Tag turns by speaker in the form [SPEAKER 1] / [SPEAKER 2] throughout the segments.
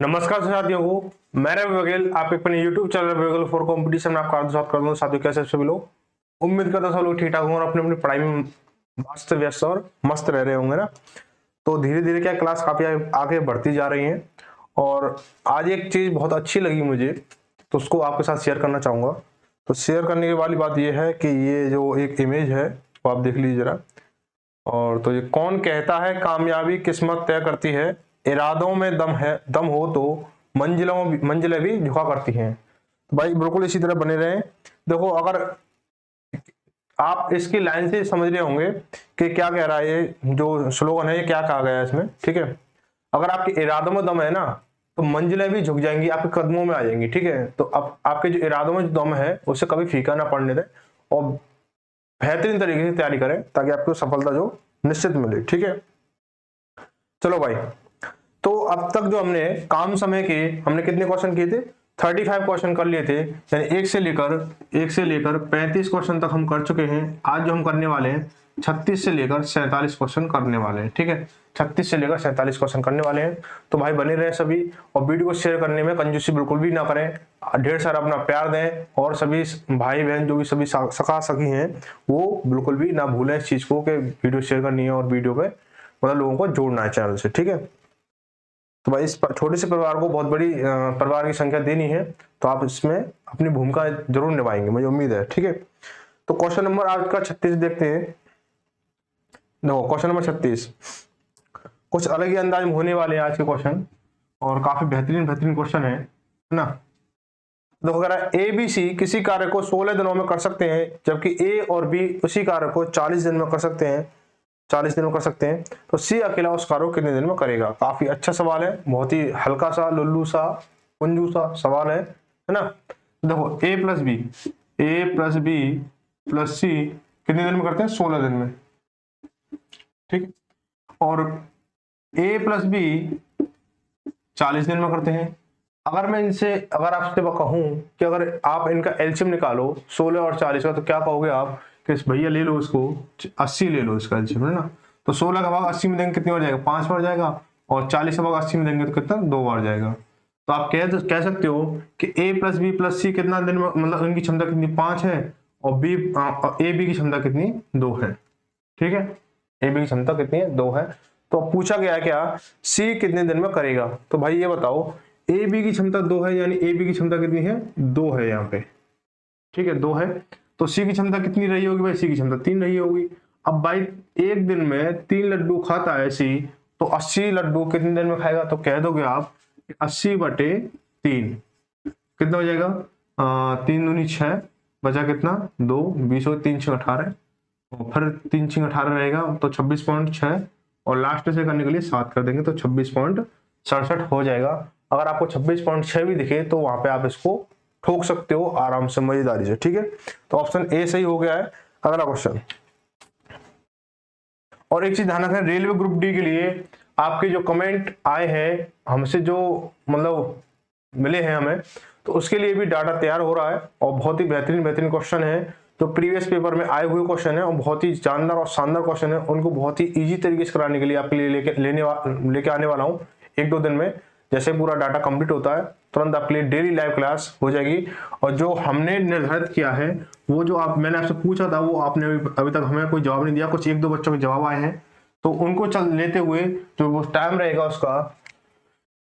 [SPEAKER 1] नमस्कार साथियों को, मैं रवि बघेल आपके अपने YouTube channel Baghel for competition में आपका हार्दिक स्वागत करता हूं। साथियों, कैसे सभी लोग? उम्मीद करता हूं सब लोग ठीक ठाक होंगे और अपनी अपनी पढ़ाई में मस्त व्यस्त और मस्त रह रहे होंगे ना। तो धीरे धीरे क्या क्लास काफी आगे बढ़ती जा रही है और आज एक चीज बहुत अच्छी लगी मुझे, तो उसको आपके साथ शेयर करना चाहूंगा। तो शेयर करने वाली बात यह है कि ये जो एक इमेज है वो आप देख लीजिए जरा। और तो ये कौन कहता है कामयाबी किस्मत तय करती है, इरादों में दम है, दम हो तो मंजिलें भी झुका करती हैं। तो भाई बिल्कुल इसी तरह बने रहें। देखो, अगर आप इसकी लाइन से समझ रहे होंगे कि क्या कह रहा है, ये जो स्लोगन है ये क्या कहा गया है इसमें, ठीक है। अगर आपके इरादों में दम है ना, तो मंजिलें भी झुक जाएंगी, आपके कदमों में आ जाएंगी, ठीक है। तो अब आपके जो इरादों में जो दम है उसे कभी फीका ना पड़ने दें और बेहतरीन तरीके से तैयारी करें ताकि आपको सफलता जो निश्चित मिले, ठीक है। चलो भाई, तो अब तक जो हमने काम समय के हमने कितने क्वेश्चन किए थे? 35 क्वेश्चन कर लिए थे, यानी एक से लेकर 35 क्वेश्चन तक हम कर चुके हैं। आज जो हम करने वाले हैं 36 से लेकर 47 क्वेश्चन करने वाले हैं, ठीक है। 36 से लेकर 47 क्वेश्चन करने वाले हैं। तो भाई बने रहे सभी और वीडियो को शेयर करने में कंजूसी बिल्कुल भी ना करें, ढेर सारा अपना प्यार दें और सभी भाई बहन जो भी सभी सखा सखी हैं वो बिल्कुल भी ना भूलें इस चीज को कि वीडियो शेयर करनी है और वीडियो पे मतलब लोगों को जोड़ना है चैनल से, ठीक है। तो भाई इस छोटे से परिवार को बहुत बड़ी परिवार की संख्या देनी है, तो आप इसमें अपनी भूमिका जरूर निभाएंगे, मुझे उम्मीद है, ठीक है। तो क्वेश्चन नंबर आज का 36 देखते हैं। देखो क्वेश्चन नंबर 36 कुछ अलग ही अंदाज में होने वाले हैं आज के क्वेश्चन और काफी बेहतरीन बेहतरीन क्वेश्चन है ना। देखो, अगर ए बी सी किसी कार्य को 16 दिनों में कर सकते हैं जबकि ए और बी उसी कार्य को 40 दिन में कर सकते हैं, 40 दिन में कर सकते हैं, तो सी अकेला उस कार्य को कितने दिन में करेगा? काफी अच्छा सवाल है, बहुत ही हल्का सा लुल्लू सा कुंजू सा सवाल है ना। देखो ए प्लस बी प्लस सी कितने दिन में करते हैं? 16 दिन में, ठीक। और ए प्लस बी 40 दिन में करते हैं। अगर आपसे कहूं कि अगर आप इनका एलसीएम निकालो 16 और 40 का, तो क्या कहोगे आप कि भैया ले लो इसको 80 ले लो इसका एलसीएम, है ना। तो 16 का भाग 80 में देंगे कितनी बार जाएगा? 5 बार जाएगा। और 40 का भाग 80 में देंगे तो कितना? 2 बार जाएगा। तो आप कह सकते हो कि ए प्लस बी प्लस सी कितना दिन में, मतलब इनकी क्षमता कितनी? 5 है। और ए बी की क्षमता कितनी? 2 है, ठीक है। ए बी की क्षमता कितनी है? 2 है। तो पूछा गया है क्या, सी कितने दिन में करेगा? तो भाई ये बताओ, ए बी की क्षमता 2 है, यानी ए बी की क्षमता कितनी है? 2 है यहाँ पे, ठीक है, 2 है। तो सी की क्षमता कितनी रही होगी भाई? सी की क्षमता 3 रही होगी। अब भाई एक दिन में 3 लड्डू खाता है सी, तो 80 लड्डू कितने दिन में खाएगा? तो कह दोगे आप 80/3 कितना हो जाएगा? 3 दूनी 6, बचा कितना? 2, 20 हो, 3 6 18, और फिर 3 6 18 रहेगा तो 26.6, और लास्ट से करने के लिए 7 कर देंगे तो 26.67 हो जाएगा। अगर आपको 26.6 भी दिखे तो वहां पे आप इसको ठोक सकते हो आराम से, मजेदारी से, ठीक है। तो ऑप्शन ए सही हो गया है। अगला क्वेश्चन, और एक चीज ध्यान रखें, रेलवे ग्रुप डी के लिए आपके जो कमेंट आए हैं हमसे, जो मतलब मिले हैं हमें, तो उसके लिए भी डाटा तैयार हो रहा है और बहुत ही बेहतरीन बेहतरीन क्वेश्चन है जो प्रीवियस पेपर में आए हुए क्वेश्चन है और बहुत ही जानदार और शानदार क्वेश्चन है। उनको बहुत ही इजी तरीके से कराने के लिए आपके लिए लेके आने वाला हूँ 1-2 दिन में। जैसे पूरा डाटा कंप्लीट होता है तुरंत आपके लिए डेली लाइव क्लास हो जाएगी। और जो हमने निर्धारित किया है, वो जो मैंने आपसे पूछा था, वो आपने अभी तक हमें कोई जवाब नहीं दिया। कुछ 1-2 बच्चों के जवाब आए हैं, तो उनको लेते हुए जो वो टाइम रहेगा उसका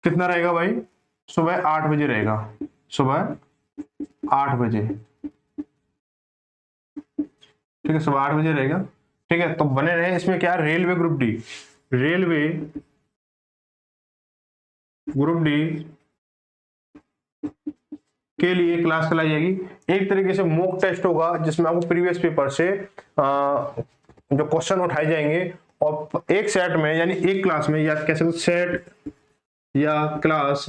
[SPEAKER 1] कितना रहेगा भाई? सुबह 8 बजे रहेगा, सुबह 8 बजे, ठीक है, सुबह 8 बजे रहेगा, ठीक है। तो बने रहे इसमें। क्या? Railway group D, railway group D के लिए क्लास चलाई जाएगी। एक तरीके से मॉक टेस्ट होगा जिसमें आपको प्रीवियस पेपर से जो क्वेश्चन उठाए जाएंगे और एक सेट में, यानी एक क्लास में, या कैसे सेट या क्लास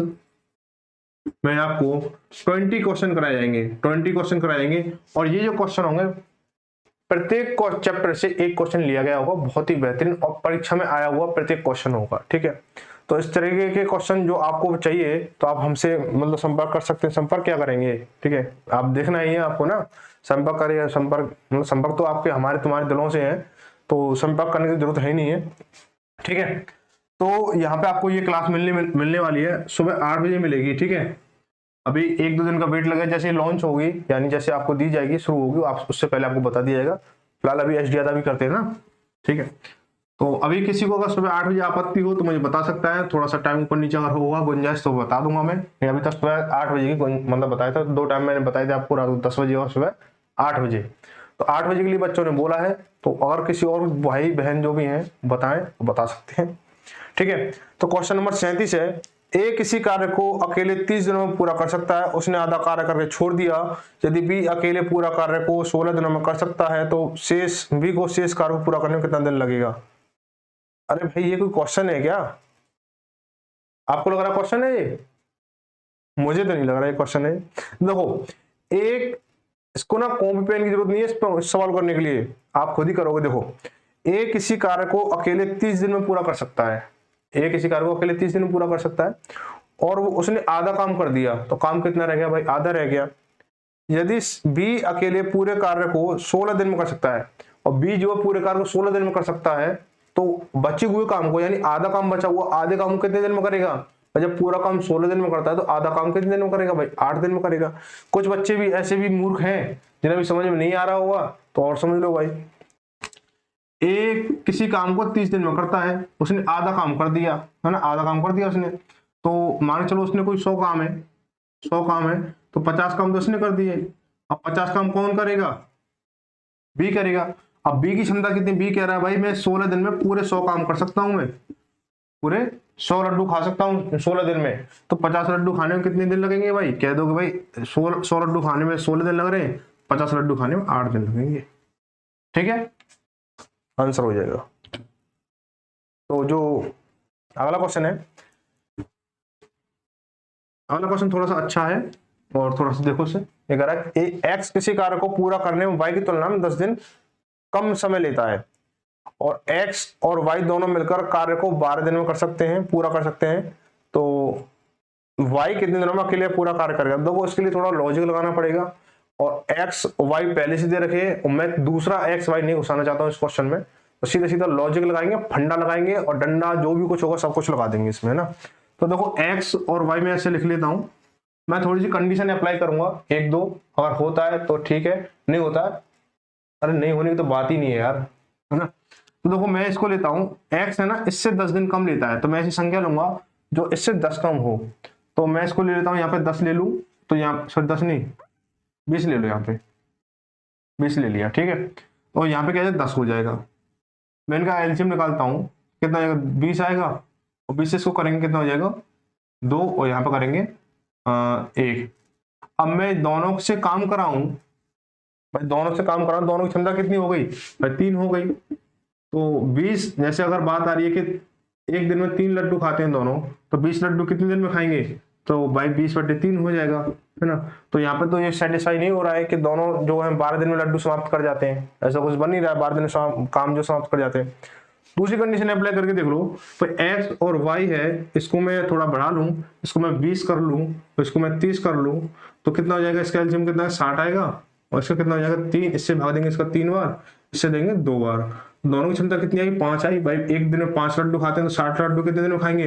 [SPEAKER 1] में आपको 20 क्वेश्चन कराए जाएंगे, 20 क्वेश्चन कराए जाएंगे। और ये जो क्वेश्चन होंगे प्रत्येक चैप्टर से एक क्वेश्चन लिया गया होगा, बहुत ही बेहतरीन, और परीक्षा में आया हुआ प्रत्येक क्वेश्चन होगा, ठीक है। तो इस तरीके के क्वेश्चन जो आपको चाहिए तो आप हमसे मतलब संपर्क कर सकते हैं। संपर्क क्या करेंगे, ठीक है, आप देखना ही है आपको ना। संपर्क करिए, संपर्क तो आपके हमारे तुम्हारे दिलों से है, तो संपर्क करने की जरूरत है नहीं है, ठीक है। तो यहाँ पे आपको ये क्लास मिलने वाली है, सुबह 8 बजे मिलेगी, ठीक है। अभी 1-2 दिन का वेट लगा, जैसे लॉन्च होगी यानी जैसे आपको दी जाएगी, शुरू होगी, आप उससे पहले आपको बता दिया जाएगा। फिलहाल अभी एसडी भी करते हैं ना, ठीक है। तो अभी किसी को अगर सुबह 8 बजे आपत्ति हो तो मुझे बता सकता है, थोड़ा सा टाइम ऊपर नीचे अगर होगा गुंजाइश तो बता दूंगा मैं। अभी तक सुबह 8 बजे की मतलब बताया था, 2 टाइम मैंने बताया था आपको, रात 10 बजे और सुबह 8 बजे। तो 8 बजे के लिए बच्चों ने बोला है, तो अगर किसी और भाई बहन जो भी हैं बताएं तो बता सकते हैं, ठीक है। तो क्वेश्चन नंबर 37 है, ए किसी कार्य को अकेले 30 दिनों में पूरा कर सकता है, उसने आधा कार्य करके छोड़ दिया। यदि बी अकेले पूरा कार्य को 16 दिनों में कर सकता है तो शेष बी को शेष कार्य को पूरा करने में कितना दिन लगेगा। अरे भाई ये कोई क्वेश्चन है क्या? आपको लग रहा क्वेश्चन है ये? मुझे तो नहीं लग रहा ये क्वेश्चन है। देखो, एक इसको ना कॉपी पेन की जरूरत नहीं है इस पर सवाल करने के लिए, आप खुद ही करोगे। देखो, ए किसी कार्य को अकेले 30 दिन में पूरा कर सकता है, ए किसी कार्य को अकेले 30 दिन में पूरा कर सकता है और वो उसने आधा काम कर दिया, तो काम कितना रह गया भाई? आधा रह गया। यदि बी अकेले पूरे कार्य को 16 दिन में कर सकता है और बी जो पूरे कार्य को 16 दिन में कर सकता है, तो बचे हुए काम को यानी आधा काम बचा हुआ, आधे काम को कितने दिन में करेगा? और जब पूरा काम 16 दिन में करता है तो आधा काम कितने दिन में करेगा भाई? 8 दिन में करेगा। कुछ बच्चे भी ऐसे भी मूर्ख हैं जिन्हें भी समझ में नहीं आ रहा होगा, तो और समझ लो भाई। एक किसी काम को 30 दिन में करता है, उसने आधा काम कर दिया, है ना, आधा काम कर दिया उसने। तो मान चलो उसने कोई 100 काम है, 100 काम है तो 50 काम तो उसने कर दिए। अब 50 काम कौन करेगा? बी करेगा। अब बी की क्षमता कितनी? बी कह रहा है भाई मैं 16 दिन में पूरे 100 काम कर सकता हूं, मैं पूरे 100 लड्डू खा सकता हूँ 16 दिन में। तो 50 लड्डू खाने में कितने दिन लगेंगे भाई? कह दोगे भाई 100 लड्डू खाने में 16 दिन लग रहे हैं, 50 लड्डू खाने में 8 दिन लगेंगे, ठीक है, आंसर हो जाएगा। तो जो अगला क्वेश्चन है, अगला क्वेश्चन थोड़ा सा अच्छा है और थोड़ा सा देखो, से ये कह रहा है एक्स किसी कार्य को पूरा करने में वाई की तुलना में 10 दिन कम समय लेता है और एक्स और वाई दोनों मिलकर कार्य को 12 दिन में कर सकते हैं, पूरा कर सकते हैं। तो वाई कितने दिनों में अकेले पूरा कार्य करेगा? देखो इसके लिए थोड़ा लॉजिक लगाना पड़ेगा और एक्स वाई पहले से दे रखे और मैं दूसरा एक्स वाई नहीं घुसाना चाहता हूँ इस क्वेश्चन में, तो सीधा सीधा लॉजिक लगाएंगे, फंडा लगाएंगे और डंडा जो भी कुछ होगा सब कुछ लगा देंगे इसमें ना। तो देखो एक्स और वाई में ऐसे लिख लेता हूं, मैं थोड़ी सी कंडीशन अप्लाई करूंगा, 1-2, अगर होता है तो ठीक है, नहीं होता है अरे नहीं होने की तो बात ही नहीं है यार, है ना। तो देखो मैं इसको लेता हूँ, एक्स है ना इससे 10 दिन कम लेता है, तो मैं ऐसी संख्या लूंगा जो इससे 10 कम हो। तो मैं इसको ले लेता हूँ, यहाँ पे 10 ले लूँ, तो यहाँ सॉरी 10 नहीं 20 ले लो, यहाँ पे 20 ले लिया, ठीक है। और यहाँ पे क्या है 10 हो जाएगा। मैं इनका एलसीएम निकालता हूँ, कितना आएगा? 20 आएगा और 20 से इसको करेंगे कितना हो जाएगा? 2 और यहाँ पे करेंगे 1। अब मैं दोनों से काम कराऊं भाई, दोनों से काम कराऊं, दोनों की क्षमता कितनी हो गई भाई? 3 हो गई। तो 20, जैसे अगर बात आ रही है कि एक दिन में 3 लड्डू खाते हैं दोनों, तो 20 लड्डू कितने दिन में खाएंगे? तो भाई 20/3 हो जाएगा, है ना। तो यहाँ पे तो ये सेटिस्फाई नहीं हो रहा है कि दोनों जो है 12 दिन में लड्डू समाप्त कर जाते हैं, ऐसा कुछ बन नहीं रहा है, 12 दिन में काम जो समाप्त कर जाते हैं। दूसरी कंडीशन अप्लाई करके देख लो, तो एक्स और वाई है, इसको मैं थोड़ा बढ़ा लूं, इसको मैं 20 कर लूं, तो इसको मैं 30 कर लूं, तो कितना हो जाएगा? इसका एलसीएम कितना है? 60 आएगा और इसका कितना हो जाएगा? 3, इससे भाग देंगे इसका 3 बार, इससे देंगे 2 बार। दोनों की क्षमता कितनी आई? 5 आई भाई। एक दिन में 5 लड्डू खाते हैं तो 60 लड्डू कितने दिन में खाएंगे?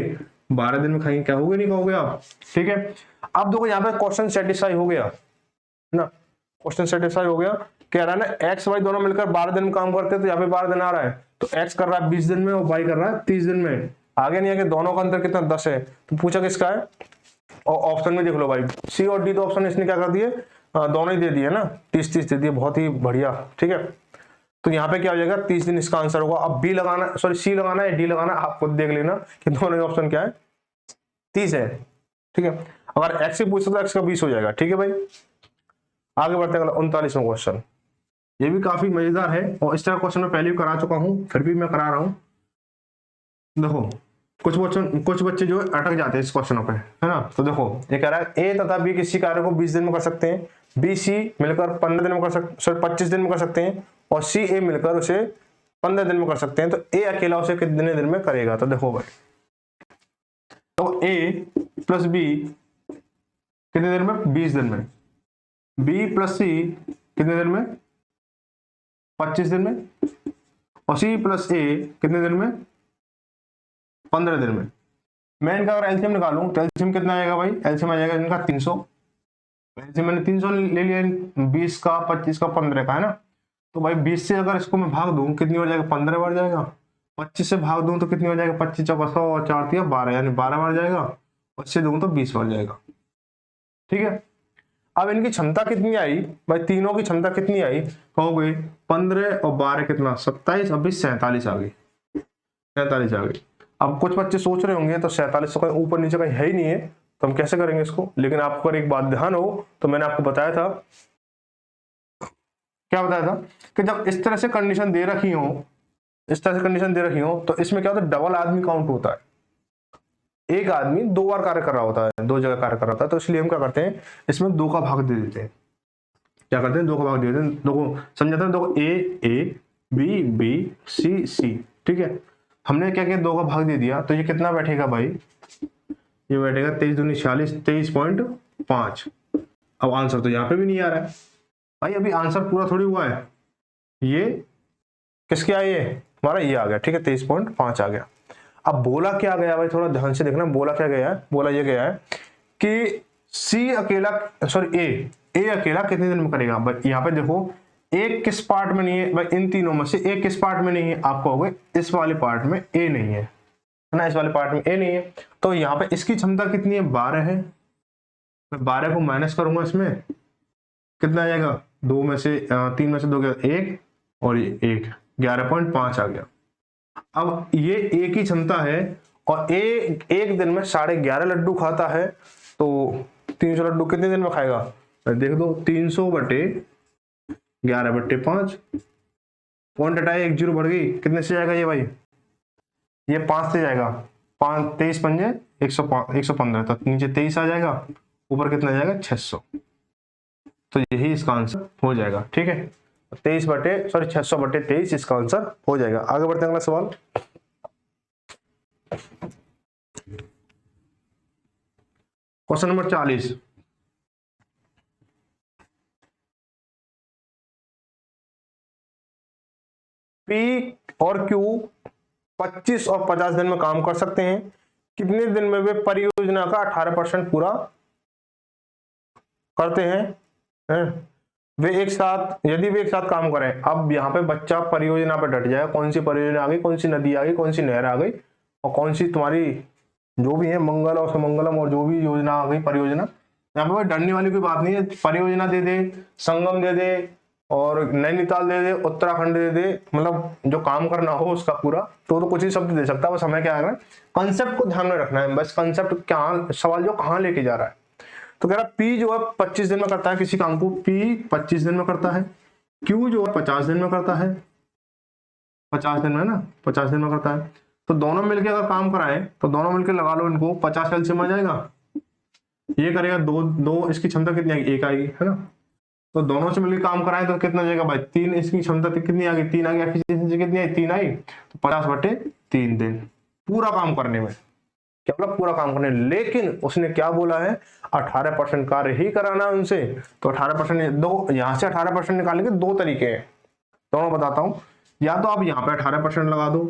[SPEAKER 1] 12 दिन में खाएंगे। क्या होगे? नहीं कहोगे आप, ठीक है। अब देखो यहाँ पे क्वेश्चन सेटिस्फाई हो गया ना, क्वेश्चन सेटिस्फाई हो गया। कह रहा है ना एक्स वाई दोनों मिलकर 12 दिन में काम करते हैं, तो यहाँ पे 12 दिन आ रहा है, तो एक्स कर रहा है 20 दिन में और वाई कर रहा है 30 दिन में। आगे नहीं है कि दोनों का अंतर कितना? 10 है। तो पूछा किसका है? और ऑप्शन में देख लो भाई, सी और डी तो ऑप्शन इसने क्या कर दिए, दोनों ही दे दिए ना, 30-30 दे दिए, बहुत ही बढ़िया, ठीक है। तो यहाँ पे क्या हो जाएगा? 30 दिन इसका आंसर होगा। अब बी लगाना, सॉरी सी लगाना है डी लगाना, आप खुद देख लेना कि दोनों ही ऑप्शन क्या है, 30 है, ठीक है। अगर एक्स से पूछता तो एक्स का 20 हो जाएगा, ठीक है भाई। आगे बढ़ते हैं 39वां क्वेश्चन, ये भी काफी मजेदार है और इस तरह क्वेश्चन मैं पहले भी करा चुका हूं, फिर भी मैं करा रहा हूं। देखो कुछ बच्चे जो अटक जाते हैं इस क्वेश्चनों पे, है ना। तो देखो ये कह रहा है ए तथा बी किसी कार्य को 20 दिन में कर सकते हैं, बी सी मिलकर 15 दिन में कर सकते, सॉरी 25 दिन में कर सकते हैं और सी ए मिलकर उसे 15 दिन में कर सकते हैं, तो ए अकेला उसे कितने दिन में करेगा? तो देखो भाई, तो ए प्लस बी कितने दिन में? 20 दिन में। बी प्लस सी कितने दिन में? 25 दिन में। और सी प्लस ए कितने दिन में? 15 दिन में। मैं इनका अगर एलसीएम निकालूं तो एलसीएम कितना आएगा भाई, एलसीएम आ जाएगा इनका 300। एलसीएम मैंने 300 ले लिया, 20 का 25 का 15 का है ना। तो भाई 20 से अगर इसको मैं भाग दूं कितनी हो जाएगा, 15 बार जाएगा। 25 से भाग दूं तो कितनी हो जाएगा, 25 चौका 100 और 4 दिया 12, यानी 12 बार जाएगा। 25 से दूं तो 20 बार जाएगा। ठीक है, अब इनकी क्षमता कितनी आई भाई, तीनों की क्षमता कितनी आई कहोगे, 15 और 12 कितना 27, अभी 47 आ गई, 47 आ गई। अब कुछ बच्चे सोच रहे होंगे तो 47 तो कहीं ऊपर नीचे कहीं है ही नहीं है, तो हम कैसे करेंगे इसको। लेकिन आपको अगर एक बात ध्यान हो तो मैंने आपको बताया था, क्या बताया था कि जब इस तरह से कंडीशन दे रखी हो, इस तरह से कंडीशन दे रखी हो तो इसमें क्या होता है, डबल आदमी काउंट होता है। एक आदमी 2 बार कार्य कर रहा होता है, 2 जगह कार्य कर रहा होता है, तो इसलिए हम क्या करते हैं, इसमें 2 का भाग दे देते हैं। क्या करते हैं, 2 का भाग दे देते हैं, 2 को समझाते हैं, 2 को ए बी बी सी सी। ठीक है, हमने क्या किया, 2 का भाग दे दिया, तो ये कितना बैठेगा भाई, ये बैठेगा 23 दूनी 46, 23.5। अब आंसर तो यहाँ पे भी नहीं आ रहा है भाई, अभी आंसर पूरा थोड़ी हुआ है, ये किसके आए, हमारा ये आ गया। ठीक है, 23.5 आ गया। अब बोला क्या गया भाई, थोड़ा ध्यान से देखना, बोला क्या गया है, बोला ये गया है कि सी अकेला, सॉरी ए अकेला कितने दिन में करेगा। बट यहाँ पे देखो एक किस पार्ट में नहीं है भाई, इन तीनों में से एक किस पार्ट में नहीं है, आप कहोगे इस वाले पार्ट में ए नहीं है ना, इस वाले पार्ट में ए नहीं है। तो यहाँ पे इसकी क्षमता कितनी है, 12 है। मैं 12 को माइनस करूंगा, इसमें कितना आ जाएगा, 2 में से 3 में से 2 गया 1 और ये 1, 11.5 आ गया। अब ये ए की क्षमता है और ए एक दिन में 11.5 लड्डू खाता है, तो 300 लड्डू कितने दिन में खाएगा, देख दो, 300 बटे 11 बटे 5, पॉइंट हटाए 1 जीरो बढ़ गई, कितने से जाएगा ये भाई, ये 5 से जाएगा, 5 23 पंजे 115, तो नीचे 23 आ जाएगा, ऊपर कितना जाएगा 600। तो यही इसका आंसर हो जाएगा। ठीक है, 600 बटे 23 इसका आंसर हो जाएगा। आगे बढ़ते हैं, अगला सवाल। क्वेश्चन नंबर 40, पी और क्यू 25 और 50 दिन में काम कर सकते हैं, कितने दिन में वे परियोजना का 18% पूरा करते हैं? वे एक साथ, यदि वे एक साथ काम करें। अब यहाँ पे बच्चा परियोजना पे डट जाएगा, कौन सी परियोजना आ गई, कौन सी नदी आ गई, कौन सी नहर आ गई, और कौन सी तुम्हारी जो भी है मंगल और सुमंगलम और जो भी योजना आ गई परियोजना। यहाँ पे डरने वाली कोई बात नहीं है, परियोजना दे दे, संगम दे दे और नैनीताल दे दे, उत्तराखंड दे दे, मतलब जो काम करना हो उसका पूरा, तो कुछ ही शब्द दे सकता है। बस हमें क्या है, कंसेप्ट को ध्यान में रखना है, बस कंसेप्ट क्या, सवाल जो कहाँ लेके जा रहा है। तो कह रहा पी जो है 25 दिन में करता है किसी काम को, पी 25 दिन में करता है, क्यू जो है 50 दिन में करता है, 50 दिन में ना, 50 दिन में करता है। तो दोनों मिलके अगर काम कराए तो दोनों मिलके लगा लो इनको, 50 एलसीएम आ जाएगा, ये करेगा 2, इसकी क्षमता कितनी आएगी, 1 आएगी, है ना। तो दोनों से मिलकर काम कराए तो कितना जाएगा भाई, 3, इसकी क्षमता कितनी आ गई, 3 आ गई, एफिशिएंसी कितनी आई, 3 आई, तो 50 बटे 3 दिन पूरा काम करने में, क्या बोला, पूरा काम करने। लेकिन उसने क्या बोला है, 18% कार्य ही कराना है उनसे। तो 18%, दो यहां से 18% निकालने के 2 तरीके हैं, दोनों बताता हूं। या तो आप यहाँ पे 18% लगा दो,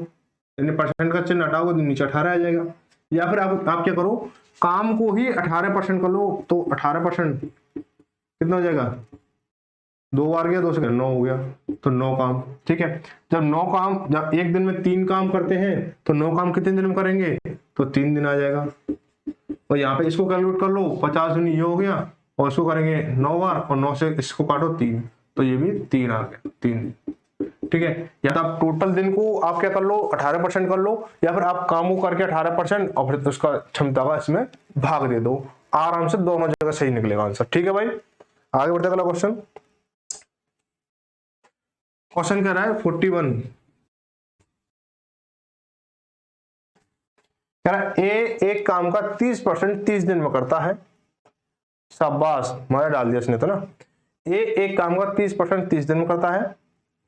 [SPEAKER 1] परसेंट का चिन्ह हटाओगे तो नीचे 18 आ जाएगा, या फिर आप क्या करो, काम को ही 18% कर लो, तो 18% कितना हो जाएगा, 2 बार गया, 2 से 9 हो गया, तो 9 काम। ठीक है, जब एक दिन में 3 काम करते हैं तो 9 काम कितने दिन में करेंगे, तो 3 दिन आ जाएगा। और यहाँ पे इसको कैलकुलेट कर लो, 50 दिन ये हो गया, और इसको करेंगे 9 बार, और 9 से इसको काटो 3, तो ये भी 3 आ गया, 3 दिन। ठीक है, या तो आप टोटल दिन को आप क्या कर लो, 18% कर लो, या फिर आप काम को करके 18% और फिर उसका क्षमता का इसमें भाग दे दो, आराम से दोनों जगह सही निकलेगा आंसर। ठीक है भाई, आगे बढ़ते अगला क्वेश्चन। क्वेश्चन कह रहा है 41, कह रहा है ए एक काम का 30% 30 दिन में करता है, शाबाश, मारा डाल दिया इसने तो ना। ए एक काम का 30% 30 दिन में करता है,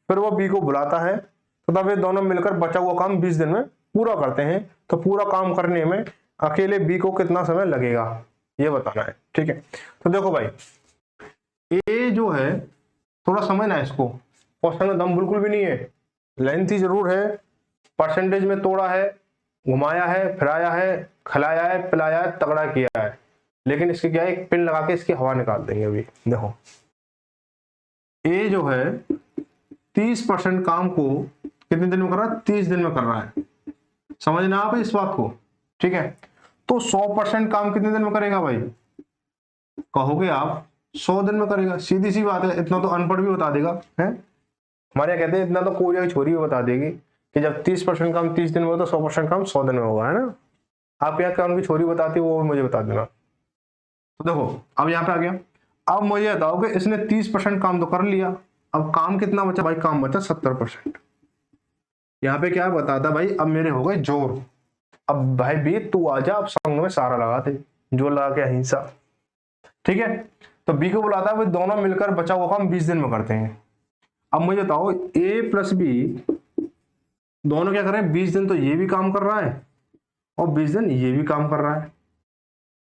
[SPEAKER 1] फिर वो बी को बुलाता है, तो तब वे दोनों मिलकर बचा हुआ काम 20 दिन में पूरा करते हैं। तो पूरा काम करने में अकेले बी को कितना समय लगेगा, ये बताना है। ठीक है, तो देखो भाई, ए जो है, थोड़ा समझना है इसको, क्वेश्चन में दम बिल्कुल भी नहीं है, लेंथी जरूर है, परसेंटेज में तोड़ा है, घुमाया है, फिराया है, खिलाया है, पिलाया है, तगड़ा किया है, लेकिन इसके क्या है, एक पिन लगा के इसकी हवा निकाल देंगे। अभी देखो ए जो है 30% काम को कितने दिन में कर रहा है, 30 दिन में कर रहा है। समझना आप इस बात को, ठीक है। तो 100% काम कितने दिन में करेगा भाई, कहोगे आप 100 दिन में करेगा। सीधी सी बात है, इतना तो अनपढ़ भी बता देगा है। हमारे यहाँ कहते हैं इतना तो कोई छोरी भी बता देगी कि जब 30% काम 30 दिन में हो तो 100% काम 100 दिन में होगा, है ना। आप यहाँ क्या उनकी छोरी बताती है वो मुझे बता देना। तो देखो अब यहाँ पे आ गया। अब मुझे बताओ कि इसने 30% काम तो कर लिया, अब काम कितना बचा भाई, काम बचा 70%। यहाँ पे क्या बताता भाई, अब मेरे हो गए जोर। अब भाई भी तू आजा, अब संग में सारा लगाते, जोर लगा के अहिंसा, ठीक है। तो बी को बुलाता है, भाई दोनों मिलकर बचा हुआ काम 20 दिन में करते हैं। अब मुझे बताओ ए प्लस बी दोनों क्या कर रहे हैं, 20 दिन तो ये भी काम कर रहा है और 20 दिन ये भी काम कर रहा है।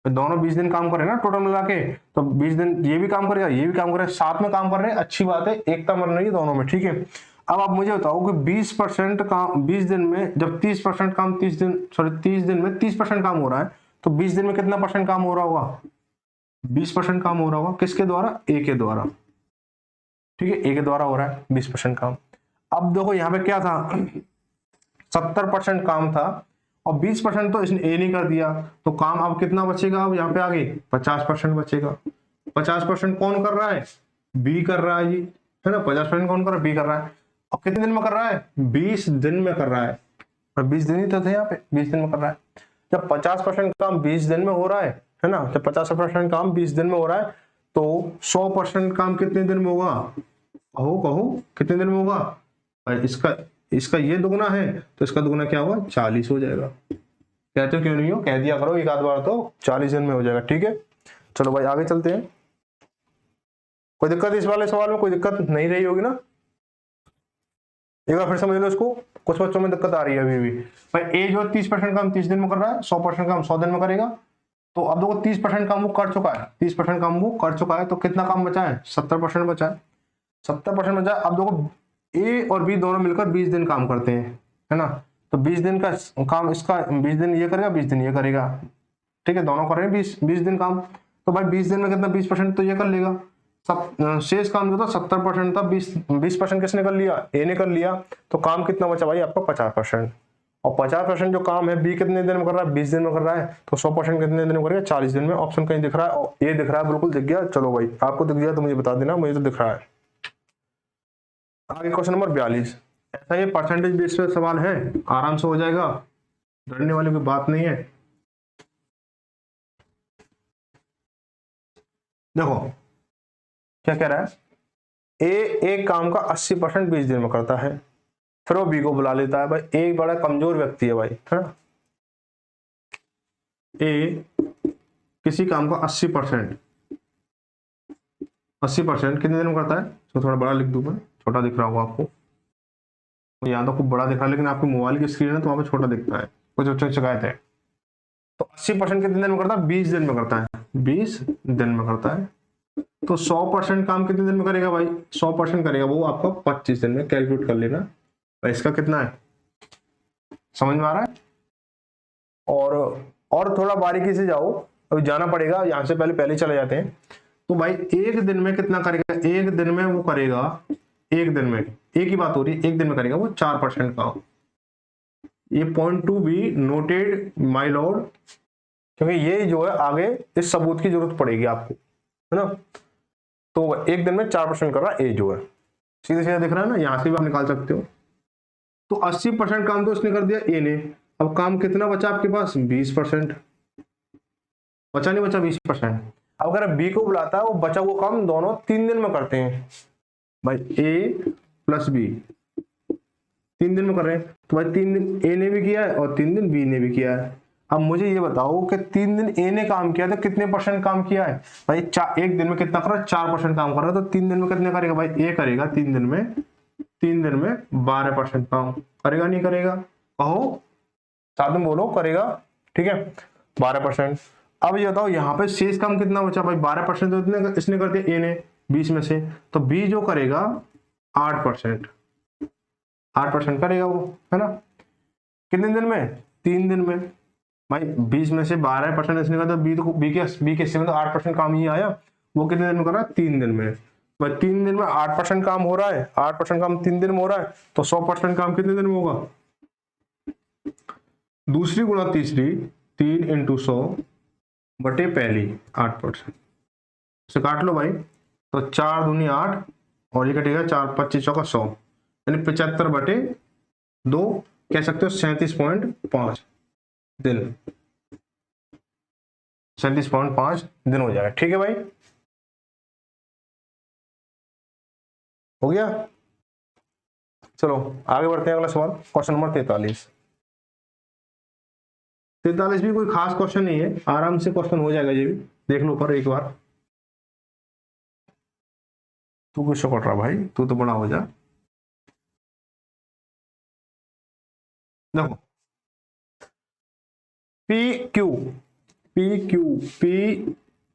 [SPEAKER 1] तो दोनों 20 दिन काम कर रहे हैं ना टोटल मिला के, तो 20 दिन ये भी काम करेगा, ये भी काम करेगा, साथ में काम कर रहे हैं, अच्छी बात है, एकता बन रही है दोनों में, ठीक है। अब आप मुझे बताओ कि 20% काम 20 दिन में, जब 30% काम 30 दिन में 30% काम हो रहा है, तो 20 दिन में कितना परसेंट काम हो रहा होगा, 20% काम हो रहा होगा। किसके द्वारा, ए के द्वारा, ठीक है, ए के द्वारा हो रहा है 20% काम। अब देखो यहाँ पे क्या था, 70% काम था और 20% तो इसने ए ने कर दिया, तो काम अब कितना बचेगा, अब यहाँ पे आगे 50% बचेगा। 50% कौन कर रहा है, बी कर रहा है जी, है ना। 50% कौन कर रहा है, बी कर रहा है। अब कितने दिन में कर रहा है, 20 दिन में कर रहा है, और 20 दिन ही तो थे यहाँ पे, 20 दिन में कर रहा है। जब 50% काम 20 दिन में हो रहा है ना, जब 50% काम 20 दिन में हो रहा है, तो 100% काम कितने दिन में होगा, कहो कहो कितने दिन में होगा। इसका ये दुगना है तो इसका दुगना क्या होगा, 40 हो जाएगा। कहते हो क्यों नहीं हो, कह दिया करो एक आध बार, तो 40 दिन में हो जाएगा, ठीक है। चलो भाई आगे चलते हैं। कोई दिक्कत इस वाले सवाल में, कोई दिक्कत नहीं रही होगी ना, एक बार फिर समझ लो इसको। कुछ बच्चों में दिक्कत आ रही है अभी भी। भाई ए जो 30% काम 30 दिन में कर रहा है, 100% काम 100 दिन में करेगा। तो अब देखो 30% काम वो कर चुका है, 30% काम वो कर चुका है, तो कितना काम बचा है, 70% बचा है, 70% बचा है। अब देखो ए और बी दोनों मिलकर 20 दिन काम करते हैं, है ना। तो 20 दिन का काम इसका, 20 दिन ये करेगा, 20 दिन ये करेगा, ठीक है, दोनों कर रहे हैं 20 दिन काम। तो भाई 20 दिन में कितना, 20% तो ये कर लेगा। सब शेष काम जो था 70% था, 20% किसने कर लिया, ए ने कर लिया। तो काम कितना बचा भाई आपका, 50%। और 50% जो काम है बी कितने दिन में कर रहा है, 20 दिन में कर रहा है, तो 100% कितने दिन में करेगा, 40 दिन में। ऑप्शन कहीं दिख रहा है, और ए दिख रहा है, बिल्कुल दिख गया। चलो भाई आपको दिख गया तो मुझे बता देना, मुझे तो दिख रहा है। आगे क्वेश्चन नंबर 42। ऐसा ये परसेंटेज बेस पे सवाल है, आराम से हो जाएगा, डरने वाली कोई बात नहीं है। देखो क्या कह रहा है, ए एक काम का 80% 20 दिन में करता है, फिर वो बी को बुला लेता है। भाई एक बड़ा कमजोर व्यक्ति है भाई, है ना। ए किसी काम का 80% कितने दिन में करता है, तो थोड़ा बड़ा लिख दूं मैं, छोटा दिख रहा होगा आपको, यहाँ तो खूब बड़ा दिख रहा है, लेकिन आपकी मोबाइल की स्क्रीन है तो वहां पे छोटा दिखता है, कुछ बच्चों की शिकायत है। तो 80% कितने दिन में करता है, 20 दिन में करता है, 20 दिन में करता है। तो 100% काम कितने दिन में करेगा भाई, 100% करेगा वो आपका 25 दिन में। कैलकुलेट कर लेना भाई इसका कितना है, समझ में आ रहा है। और थोड़ा बारीकी से जाओ, अभी जाना पड़ेगा, यहाँ से पहले चले जाते हैं। तो भाई एक दिन में कितना करेगा, एक दिन में वो करेगा, एक दिन में, एक ही बात हो रही है, एक दिन में करेगा वो 4% का। ये point to be noted my Lord, क्योंकि ये जो है आगे इस सबूत की जरूरत पड़ेगी आपको, है ना। तो एक दिन में 4% कर रहा है ए जो है, सीधे सीधे दिख रहा है ना, यहां से भी आप निकाल सकते हो। तो 80% काम तो इसने कर दिया ए ने। अब काम कितना बचा आपके पास, 20%। बचा नहीं बचा 20%। अब अगर बी को बुलाता है, वो बचा वो काम दोनों 3 दिन में करते हैं भाई, ए प्लस बी 3 दिन में कर रहे हैं। तो भाई 3 दिन ए ने भी किया है और 3 दिन बी ने भी किया है। अब मुझे ये बताओ कि 3 दिन ए ने काम किया तो कितने परसेंट काम किया है भाई, एक दिन में कितना कर रहा है, 4% काम कर रहा है। तो 3 दिन में कितने करेगा भाई, ए करेगा 3 दिन में 12% काम करेगा, नहीं करेगा, कहो साथ में बोलो, करेगा, ठीक है, 12%। अब ये बताओ यहाँ पे शेष काम कितना बचा भाई, 12% तो इतने इसने कर दिया ए ने 20 में से, तो बी जो करेगा 8% करेगा वो, है ना। कितने दिन में, 3 दिन में। भाई 20 में से 12% इसने कहा, तो बी के हिस्से में तो 8% काम ही आया। वो कितने दिन में कर रहा है? 3 दिन में। भाई 3 दिन में 8% काम हो रहा है, 8% काम 3 दिन में हो रहा है, तो 100% काम कितने दिन में होगा? दूसरी गुणा तीसरी, 3 इंटू 100 बटे पहली 8%। इसे काट लो भाई, तो 4 दूनी 8 और ये कटेगा 4 25 चौका 100, यानी 75 बटे 2 कह सकते हो 37.5 दिन, 37.5 दिन हो जाएगा। ठीक है भाई, हो गया। चलो आगे बढ़ते हैं, अगला सवाल क्वेश्चन नंबर 43। 43 भी कोई खास क्वेश्चन नहीं है, आराम से क्वेश्चन हो जाएगा, ये भी देख लो पर एक बार। तू गुस्सा कर रहा भाई, तू तो बड़ा हो जा। देखो पी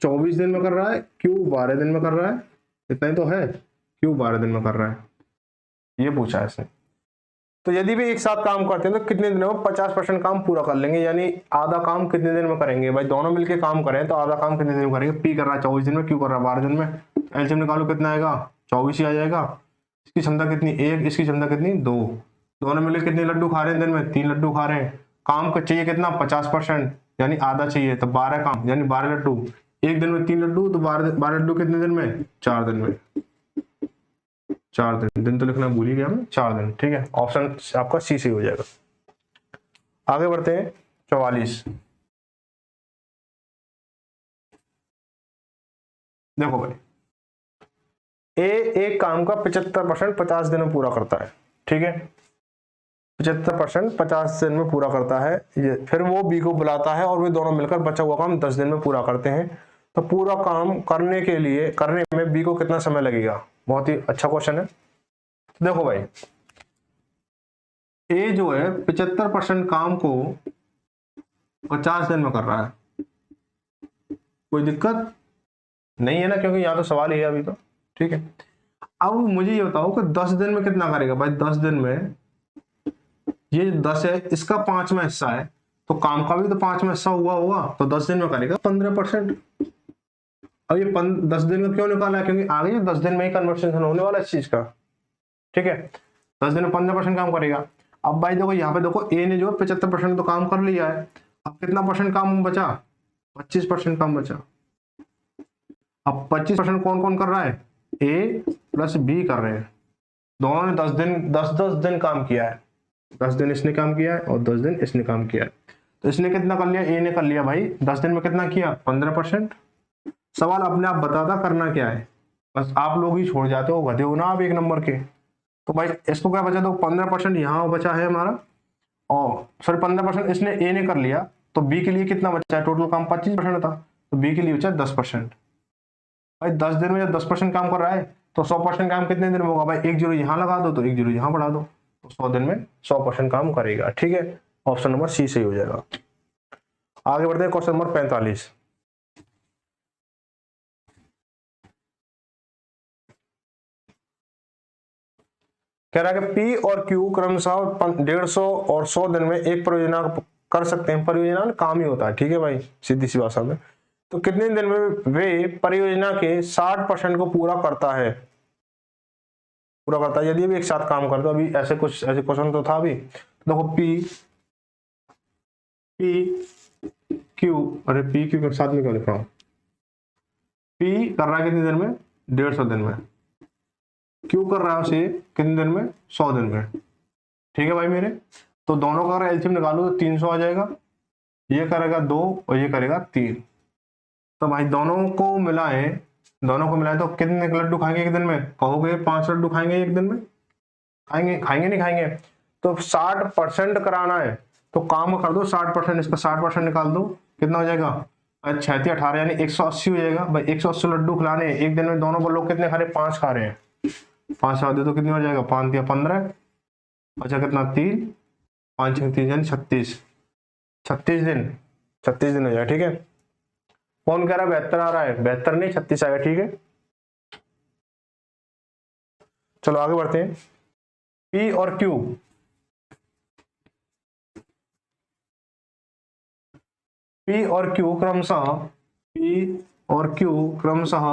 [SPEAKER 1] 24 दिन में कर रहा है, क्यू 12 दिन में कर रहा है, इतना ही तो है, क्यू 12 दिन में कर रहा है, ये पूछा है इसने। तो यदि भी एक साथ काम करते हैं तो कितने दिनों में 50% काम पूरा कर लेंगे, यानी आधा काम कितने दिन में करेंगे? भाई दोनों मिलके काम करें तो आधा काम कितने दिन में करेंगे? पी कर रहा है 24 दिन में, क्यू कर रहा है 12 दिन में, एलसीएम निकालो कितना आएगा? 24 ही आ जाएगा। इसकी क्षमता कितनी? 1, इसकी क्षमता कितनी? 2। दोनों मिलकर कितने लड्डू खा रहे हैं दिन में? 3 लड्डू खा रहे हैं। काम का चाहिए कितना? 50%, यानी आधा चाहिए, तो 12 काम यानी 12 लड्डू। एक दिन में 3 लड्डू, तो 12 लड्डू कितने दिन में? 4 दिन में। 4 दिन, दिन तो लिखना भूल ही गया मैं, 4 दिन। ठीक है, ऑप्शन आपका सी से हो जाएगा। आगे बढ़ते हैं 44। देखो भाई, ए एक काम का 75% 50 दिन में पूरा करता है, ठीक है, 75% 50 दिन में पूरा करता है ये। फिर वो बी को बुलाता है और वे दोनों मिलकर बचा हुआ काम 10 दिन में पूरा करते हैं। तो पूरा काम करने में बी को कितना समय लगेगा? बहुत ही अच्छा क्वेश्चन है। देखो भाई, ए जो है 75% काम को 50 दिन में कर रहा है, कोई दिक्कत नहीं है ना, क्योंकि यहाँ तो सवाल ही है अभी तो। ठीक है, अब मुझे ये बताओ कि 10 दिन में कितना करेगा? भाई 10 दिन में ये 10 है, इसका 5वां हिस्सा है, तो काम का भी तो 5वां हिस्सा हुआ होगा, तो 10 दिन में करेगा 15%। अब ये 10 दिन में क्यों निकाला है? क्योंकि आगे 10 दिन में ही कन्वर्सेशन होने वाला है इस चीज का। ठीक है, 10 दिन में 15% काम करेगा। अब भाई देखो यहाँ पे देखो, ए ने जो 75% तो काम कर लिया है, अब कितना परसेंट काम बचा? 25% काम बचा। अब 25% कौन कौन कर रहा है? ए प्लस बी कर रहे हैं, दोनों ने 10 दिन काम किया है। 10 दिन इसने काम किया है और 10 दिन इसने काम किया है, तो इसने कितना कर लिया? ए ने कर लिया भाई 10 दिन में कितना किया? 15%। सवाल अपने आप बताता करना क्या है, बस आप लोग ही छोड़ जाते हो, गधे हो ना आप 1 नंबर के। तो भाई इसको क्या बचा? तो 15% यहाँ बचा है हमारा, और सॉरी 15% इसने ए ने कर लिया, तो बी के लिए कितना बचा है? टोटल काम 25% था, तो बी के लिए बचा 10%। भाई 10 दिन में जब 10% काम कर रहा है, तो 100% काम कितने दिन में होगा? भाई 1 जीरो यहाँ लगा दो, तो 1 जीरो यहाँ बढ़ा दो, तो 100 दिन में 100% काम करेगा। ठीक है, ऑप्शन नंबर सी सही हो जाएगा। आगे बढ़ते हैं क्वेश्चन नंबर 45। कह रहा है कि पी और क्यू क्रमशः 150 और 100 दिन में एक परियोजना कर सकते हैं। परियोजना काम ही होता है, ठीक है भाई, सीधी सी भाषा में। तो कितने दिन में वे परियोजना के 60% को पूरा करता है? यदि भी एक साथ काम करते, अभी ऐसे क्वेश्चन तो था अभी। देखो पी क्यू, अरे पी क्यू के साथ में क्यों लिख रहा हूं? पी कर रहा है कितने दिन में? 150 दिन में। क्यू कर रहा है उसे कितने दिन में? 100 दिन में। ठीक है भाई मेरे, तो दोनों का अगर एलसीएम निकालो तो 300 आ जाएगा, ये करेगा 2 और ये करेगा 3। तो भाई दोनों को मिलाए तो कितने लड्डू खाएंगे एक दिन में? कहोगे 5 लड्डू खाएंगे एक दिन में? खाएंगे नहीं खाएंगे? तो 60% कराना है, तो काम कर दो 60%, इसका 60% निकाल दो, कितना हो जाएगा? 36 18 यानी 180 हो जाएगा। भाई 180 लड्डू खिलाने हैं एक दिन में, दोनों लोग कितने खा रहे हैं? 5 खा रहे हैं, 5 खा दे तो कितनी हो जाएगा? 5 दिया 15, अच्छा कितना? 3 5 3 यानी 36 दिन, 36 दिन हो जाएगा। ठीक है, कौन कह रहा है 72 आ रहा है? 72 नहीं 36 आएगा। ठीक है, चलो आगे बढ़ते हैं। पी और क्यू P और Q क्रमशः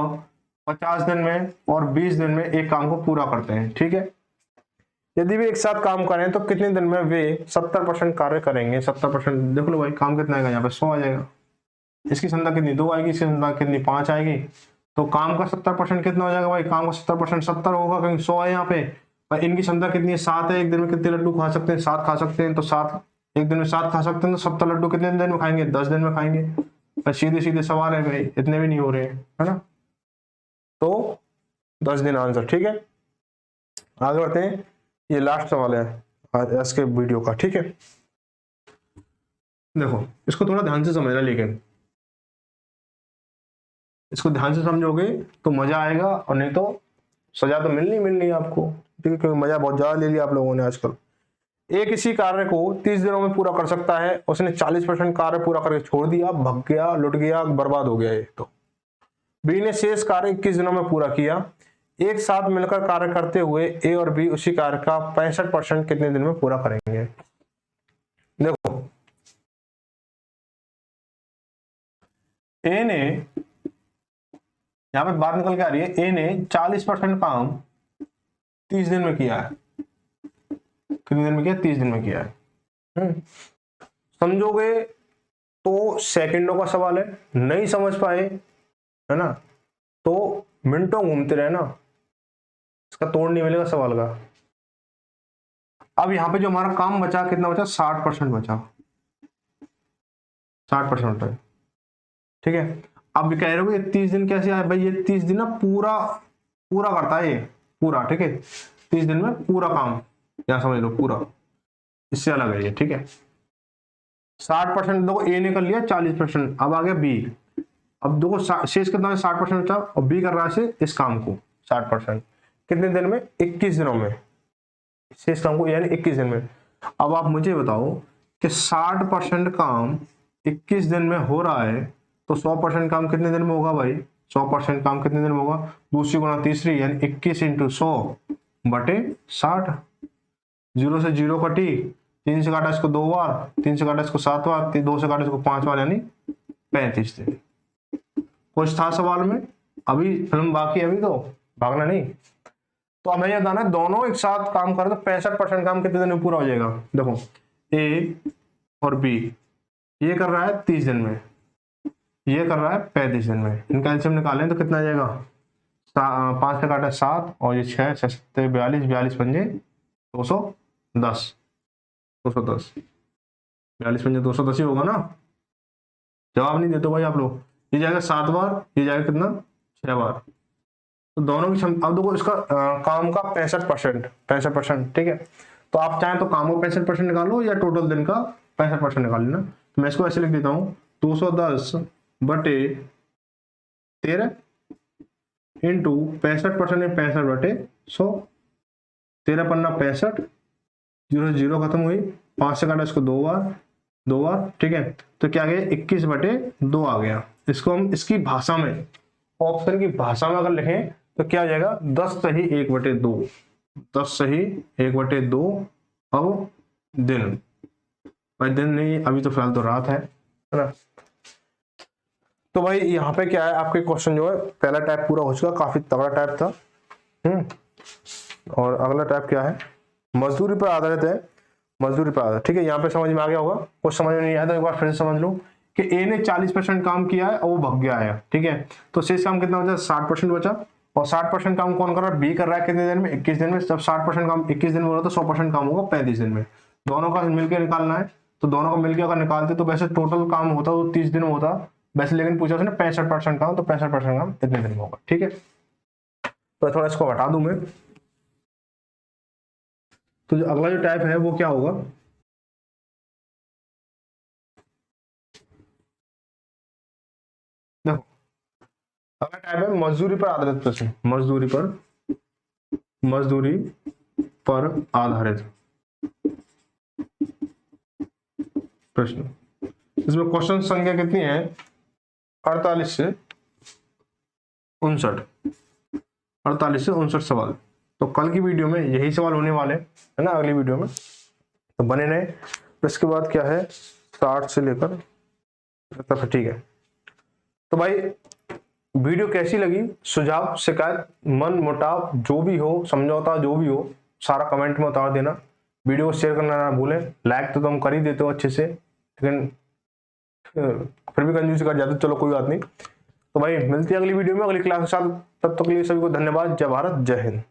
[SPEAKER 1] 50 दिन में और 20 दिन में एक काम को पूरा करते हैं, ठीक है। यदि वे एक साथ काम करें तो कितने दिन में वे 70% कार्य करेंगे? 70% देख लो भाई, काम कितना आएगा यहाँ पे? 100 आ जाएगा। इसकी क्षमता कितनी? 2 आएगी। इसकी क्षमता कितनी? 5 आएगी। तो काम का 70% कितना हो जाएगा भाई? काम का 70% 70 होगा, क्योंकि 100 है यहाँ पे। और इनकी क्षमता कितनी है? 7 है। एक दिन में कितने लड्डू खा सकते हैं? 7 खा सकते हैं। तो 7 एक दिन में 7 खा सकते हैं, तो 70 लड्डू कितने दिन में खाएंगे? 10 दिन में खाएंगे। और सीधे सीधे सवाल है भाई, इतने भी नहीं हो रहे हैं, है ना। तो 10 दिन आंसर, ठीक है। आगे बढ़ते हैं। ये लास्ट सवाल है आज के वीडियो का, ठीक है। देखो इसको थोड़ा ध्यान से समझना, लेकिन इसको ध्यान से समझोगे तो मजा आएगा, और नहीं तो सजा तो मिलनी आपको, ठीक है, क्योंकि मजा बहुत ज्यादा ले लिया आप लोगों ने आजकल। एक इसी कार्य को 30 दिनों में पूरा कर सकता है, उसने 40% कार्य पूरा करके छोड़ दिया, भग गया, लुट गया, बर्बाद हो गया ये। तो बी ने शेष कार्य 21 दिनों में पूरा किया। एक साथ मिलकर कार्य करते हुए ए और बी उसी कार्य का 65% कितने दिन में पूरा करेंगे? देखो ए ने, यहां पे बात निकल के आ रही है, ए ने 40% काम 30 दिन में किया है। कितने दिन में किया? 30 दिन में किया है। समझोगे तो सेकंडों का सवाल है, नहीं समझ पाए, है ना, तो मिनटों घूमते रहे ना, इसका तोड़ नहीं मिलेगा सवाल का। अब यहाँ पे जो हमारा काम बचा, कितना बचा? 60% बचा। 60% है, ठीक है। अब कह रहे हो ये 30 दिन कैसे आए भाई? ये 30 दिन ना पूरा करता है ये, पूरा, ठीक है। 30 दिन में पूरा काम, यहां समझ लो पूरा, इससे अलग है ये, ठीक है। 60% देखो ए ने कर लिया 40%, अब आ गया बी। अब देखो शेष कितना है? 60% बचा, और बी कर रहा है इस काम को 60%, कितने दिन में? 21 दिनों में, शेष काम को, यानी 21 दिन में। अब आप मुझे बताओ कि 60% काम 21 दिन में हो रहा है, तो 100% काम कितने दिन में होगा भाई? 100% काम कितने दिन में होगा? दूसरी गुना तीसरी, यानी 21 × 100 बटे 60। 0 से 0 कटी, 3 से काटा इसको 2 बार, 3 से काटा इसको 7 बार, 2 से काटा इसको 5 बार, यानी 35 दिन। कुछ था सवाल में? अभी फिल्म बाकी है, अभी तो भागना नहीं। तो हमें यह बताना है, दोनों एक साथ काम करें तो 65% काम कितने दिन में पूरा हो जाएगा? देखो ए और बी, ये कर रहा है 30 दिन में, ये कर रहा है 35 दिन में। इनका एलसीएम निकालें तो कितना आ जाएगा? 5 से काटा 7, और ये 6 6 42, 42 पंजे 210, 210, 42 पंजे 210 ही होगा ना। जवाब नहीं देते भाई आप लोग। ये जाएगा 7 बार, ये जाएगा कितना? 6 बार। तो दोनों की क्षमता, अब देखो इसका काम का 65%, ठीक है। तो आप चाहें तो काम का 65% निकालो, या टोटल दिन का 65% निकाल लेना। तो मैं इसको ऐसे लिख देता हूँ, 210 बटे 13 इंटू 65% 65 बटे 100, 13 पन्ना 65, 0 0 खत्म हुई, 5 से काटा इसको 2 बार, ठीक है। तो क्या आ गया? 21 बटे 2 आ गया। इसको हम इसकी भाषा में, ऑप्शन की भाषा में अगर लिखें तो क्या आ जाएगा? 10 सही 1 बटे 2, 10 सही 1 बटे 2। अब दिन, भाई दिन नहीं, अभी तो फिलहाल तो रात है ना। तो भाई यहाँ पे क्या है, आपके क्वेश्चन जो है पहला टाइप पूरा हो चुका, काफी तगड़ा टाइप था। और अगला टाइप क्या है? मजदूरी पर आधारित है, मजदूरी पर आधारित, ठीक है। यहाँ पे समझ में आ गया होगा, कुछ समझ में नहीं आया तो एक बार फिर से समझ लो कि ए ने 40% काम किया है और वो भग गया है, ठीक है। तो शेष काम कितना बचा? 60% बचा। और 60% काम कौन कर रहा है? बी कर रहा है। कितने दिन में? 21 दिन में। जब 60% काम 21 दिन में हो रहा है तो 100% काम होगा 35 दिन में। दोनों का मिलकर निकालना है, तो दोनों का मिलकर अगर निकालते तो वैसे टोटल काम होता तो 30 दिन में होता वैसे, लेकिन पूछा उसने 65% काम, तो 65% काम इतने दिन में होगा, ठीक है। तो थोड़ा इसको हटा दूं मैं। तो जो अगला जो टाइप है वो क्या होगा? देखो अगला टाइप है मजदूरी पर आधारित प्रश्न। मजदूरी पर आधारित प्रश्न। इसमें क्वेश्चन संख्या कितनी है? 48 से 59, 48 से 59 सवाल। तो कल की वीडियो में यही सवाल होने वाले है ना, अगली वीडियो में, तो बने रहे। इसके बाद क्या है? 60 से लेकर तो ठीक है। तो भाई वीडियो कैसी लगी, सुझाव, शिकायत, मन मुटाव जो भी हो, समझौता जो भी हो, सारा कमेंट में उतार देना। वीडियो को शेयर करना ना भूलें। लाइक तो तुम कर ही देते हो अच्छे से, लेकिन फिर भी कंजूसी कर जाते, चलो कोई बात नहीं। तो भाई मिलती है अगली वीडियो में, अगली क्लास के साथ। तब तक के लिए सभी को धन्यवाद। जय भारत, जय हिंद।